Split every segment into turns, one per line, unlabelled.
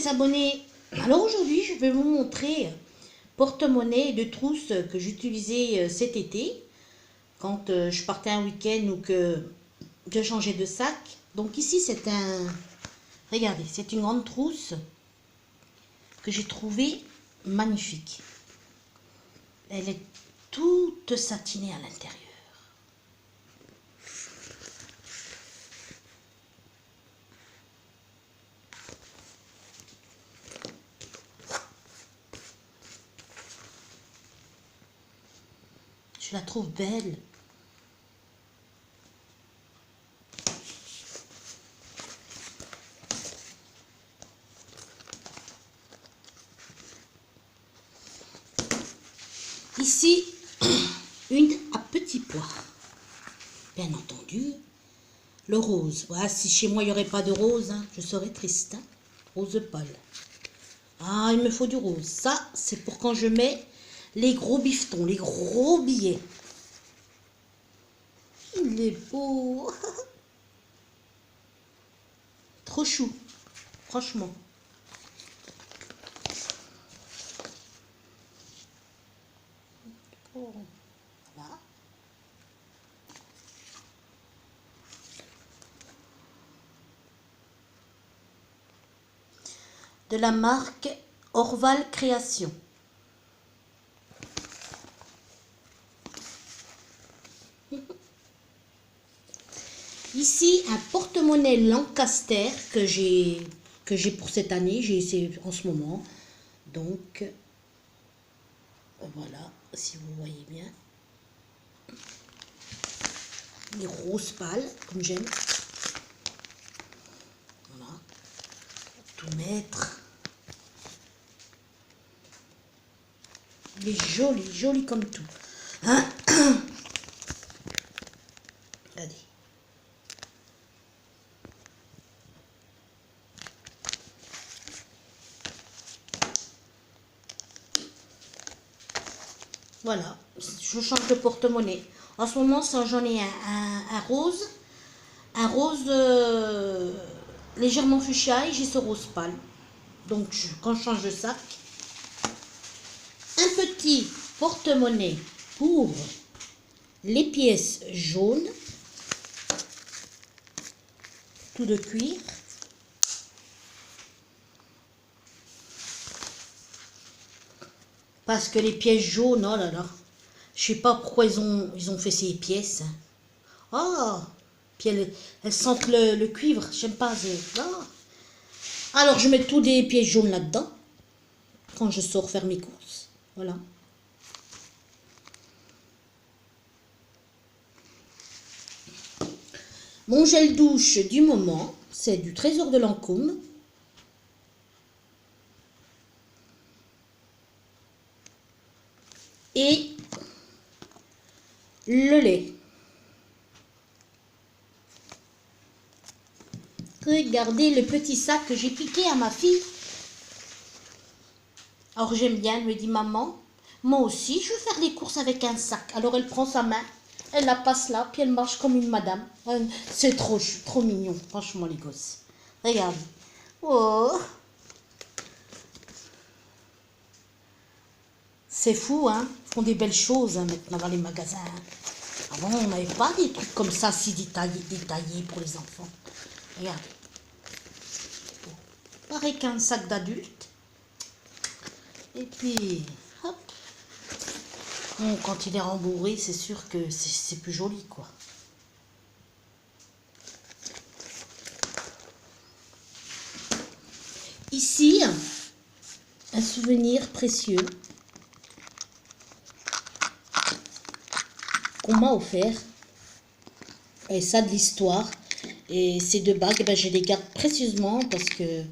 mes abonnés. Alors aujourd'hui, je vais vous montrer porte-monnaie de trousse que j'utilisais cet été quand je partais un week-end ou que je changeais de sac. Donc ici, c'est regardez, c'est une grande trousse que j'ai trouvée magnifique. Elle est toute satinée à l'intérieur. Je la trouve belle. Ici, une à petits pois. Bien entendu, le rose. Voilà, si chez moi il n'y aurait pas de rose, hein, je serais triste. Hein. Rose pâle. Ah, il me faut du rose. Ça, c'est pour quand je mets les gros bifetons, les gros billets. Il est beau. Trop chou, franchement. Oh, voilà. De la marque Orval Création. Ici, un porte-monnaie Lancaster que j'ai pour cette année, j'ai essayé en ce moment. Donc, voilà, si vous voyez bien. Les roses pâles, comme j'aime. Voilà. Tout mettre. Il est joli, joli comme tout. Hein. Regardez. Voilà, je change de porte-monnaie. En ce moment, j'en ai un rose. Un rose légèrement fuchsia et j'ai ce rose pâle. Donc, quand je change de sac, un petit porte-monnaie pour les pièces jaunes, tout de cuir. Parce que les pièces jaunes, oh là là, je sais pas pourquoi ils ont fait ces pièces. Oh, puis elles sentent le cuivre, j'aime pas. Oh. Alors je mets tous des pièces jaunes là-dedans, quand je sors faire mes courses. Voilà. Mon gel douche du moment, c'est du Trésor de Lancôme. Et le lait. Regardez le petit sac que j'ai piqué à ma fille. Alors j'aime bien, elle me dit maman, moi aussi je veux faire des courses avec un sac. Alors elle prend sa main, elle la passe là, puis elle marche comme une madame. C'est trop mignon, franchement les gosses. Regarde. Oh. C'est fou, hein. Ils font des belles choses hein, maintenant dans les magasins. Avant, on n'avait pas des trucs comme ça si détaillés pour les enfants. Regarde. Pareil qu'un sac d'adulte. Et puis, hop. Bon, quand il est rembourré, c'est sûr que c'est plus joli, quoi. Ici, un souvenir précieux qu'on m'a offert. Et ça, de l'histoire. Et ces deux bagues, eh ben, je les garde précieusement parce que,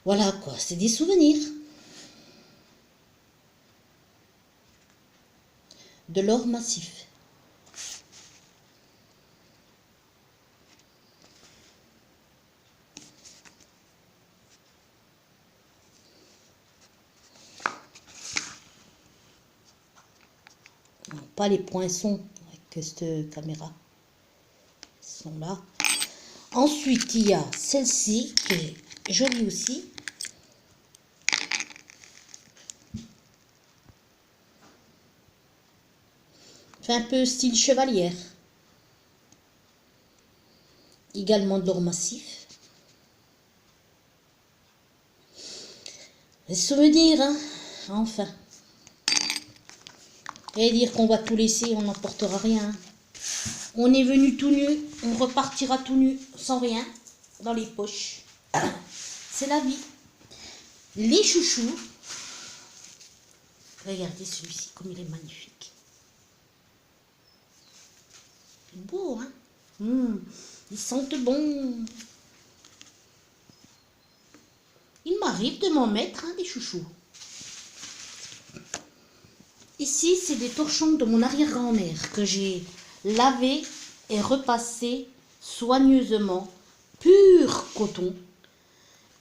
voilà, quoi, c'est des souvenirs. De l'or massif. Non, pas les poinçons avec cette caméra. Ils sont là. Ensuite, il y a celle-ci qui est Joli aussi. Fait un peu style chevalière. Également de l'or massif. Les souvenirs, hein. Enfin. Et dire qu'on va tout laisser, on n'emportera rien. On est venu tout nu, on repartira tout nu, sans rien, dans les poches. C'est la vie. Les chouchous. Regardez celui-ci, comme il est magnifique. C'est beau, hein. Ils sentent bon. Il m'arrive de m'en mettre, hein, des chouchous. Ici, c'est des torchons de mon arrière-grand-mère que j'ai lavés et repassés soigneusement, pur coton.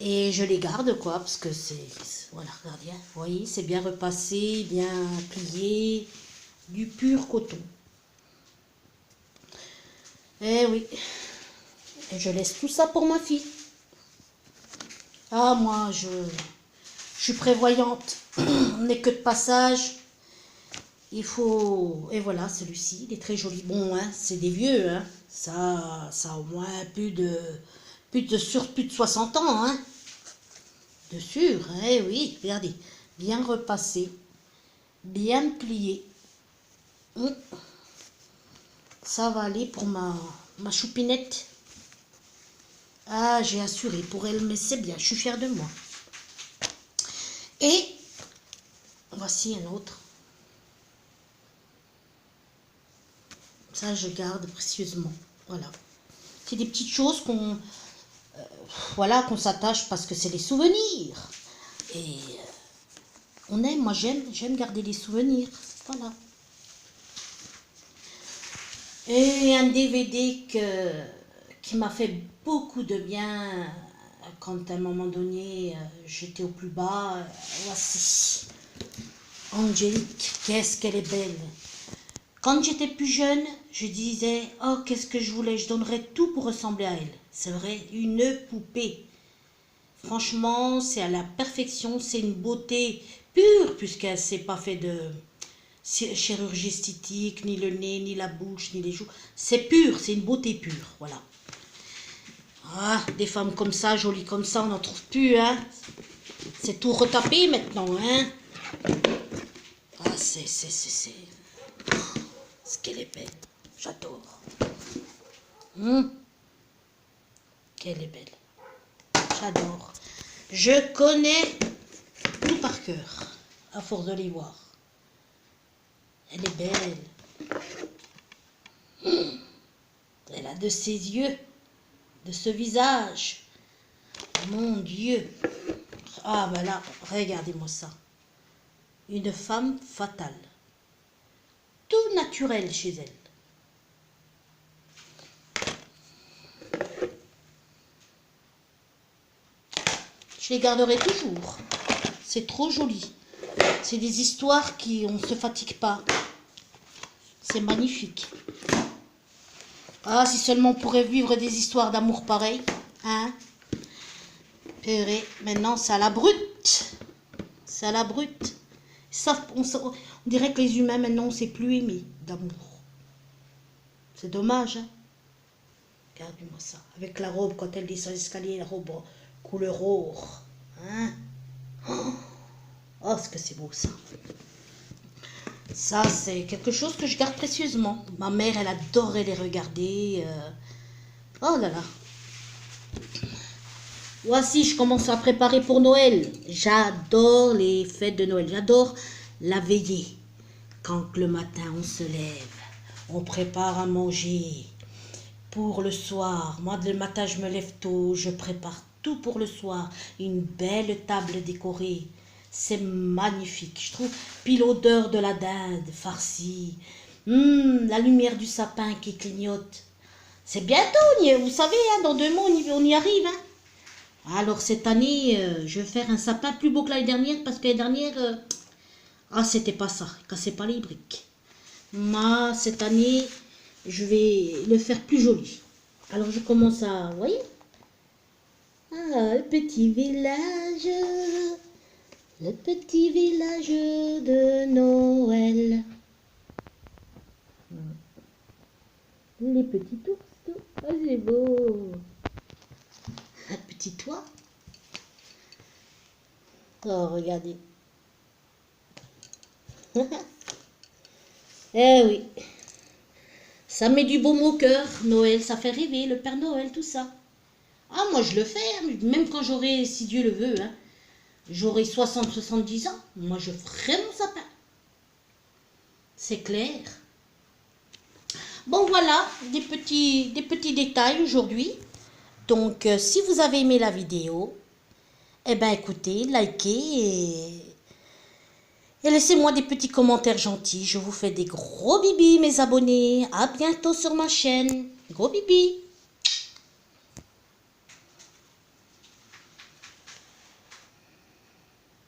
Et je les garde, quoi, parce que c'est... Voilà, regardez, hein, vous voyez, c'est bien repassé, bien plié, du pur coton. Eh oui. Et je laisse tout ça pour ma fille. Ah, moi, je suis prévoyante. On n'est que de passage. Il faut... Et voilà, celui-ci, il est très joli. Bon, hein, c'est des vieux, hein. Ça a au moins plus de 60 ans, hein. De sûr, eh oui, regardez. Bien repassé. Bien plié. Ça va aller pour ma choupinette. Ah, j'ai assuré pour elle, mais c'est bien, je suis fière de moi. Et voici un autre. Ça, je garde précieusement. Voilà. C'est des petites choses qu'on voilà, qu'on s'attache parce que c'est des souvenirs. Et on aime, moi j'aime garder les souvenirs. Voilà. Et un DVD qui m'a fait beaucoup de bien quand à un moment donné j'étais au plus bas. Voici. Angélique, qu'est-ce qu'elle est belle. Quand j'étais plus jeune, je disais, oh, qu'est-ce que je voulais, je donnerais tout pour ressembler à elle. C'est vrai, une poupée. Franchement, c'est à la perfection, c'est une beauté pure, puisqu'elle ne s'est pas fait de chirurgie esthétique, ni le nez, ni la bouche, ni les joues. C'est pur, c'est une beauté pure, voilà. Ah, des femmes comme ça, jolies comme ça, on n'en trouve plus, hein. C'est tout retapé maintenant, hein. Ah, c'est... Ce qu'elle est belle, j'adore. Qu'elle est belle, j'adore. Je connais tout par cœur, à force de les voir. Elle est belle. Elle a de ses yeux, de ce visage. Mon Dieu. Ah ben là, regardez-moi ça. Une femme fatale. Tout naturel chez elle. Je les garderai toujours. C'est trop joli. C'est des histoires qui, on ne se fatigue pas. C'est magnifique. Ah, si seulement on pourrait vivre des histoires d'amour pareilles. Hein? Purée, maintenant c'est à la brute. C'est à la brute. Ça, on dirait que les humains maintenant, on ne sait plus aimer d'amour. C'est dommage, hein? Regardez-moi ça. Avec la robe, quand elle descend l'escalier, la robe couleur or. Hein? Oh, ce que c'est beau ça. Ça, c'est quelque chose que je garde précieusement. Ma mère, elle adorait les regarder. Oh là là. Voici, je commence à préparer pour Noël. J'adore les fêtes de Noël. J'adore la veillée. Quand le matin, on se lève, on prépare à manger. Pour le soir, moi, le matin, je me lève tôt. Je prépare tout pour le soir. Une belle table décorée. C'est magnifique, je trouve. Puis l'odeur de la dinde farcie. La lumière du sapin qui clignote. C'est bientôt, vous savez, hein, dans 2 mois, on y arrive. Hein. Alors cette année, je vais faire un sapin plus beau que l'année dernière, parce que l'année dernière, c'était pas ça, il cassait pas les briques. Moi, cette année, je vais le faire plus joli. Alors je commence à, vous voyez, Ah, le petit village. Le petit village de Noël. Les petits ours. Ah, c'est beau. Un petit toit. Oh, regardez. Eh oui. Ça met du baume au cœur, Noël. Ça fait rêver, le Père Noël, tout ça. Ah, moi, je le fais, hein, même quand j'aurai, si Dieu le veut, hein, j'aurai 60-70 ans. Moi, je ferai mon sapin. C'est clair. Bon, voilà, des petits détails aujourd'hui. Donc, si vous avez aimé la vidéo, eh ben, écoutez, likez et laissez-moi des petits commentaires gentils. Je vous fais des gros bibis, mes abonnés. À bientôt sur ma chaîne. Gros bibis.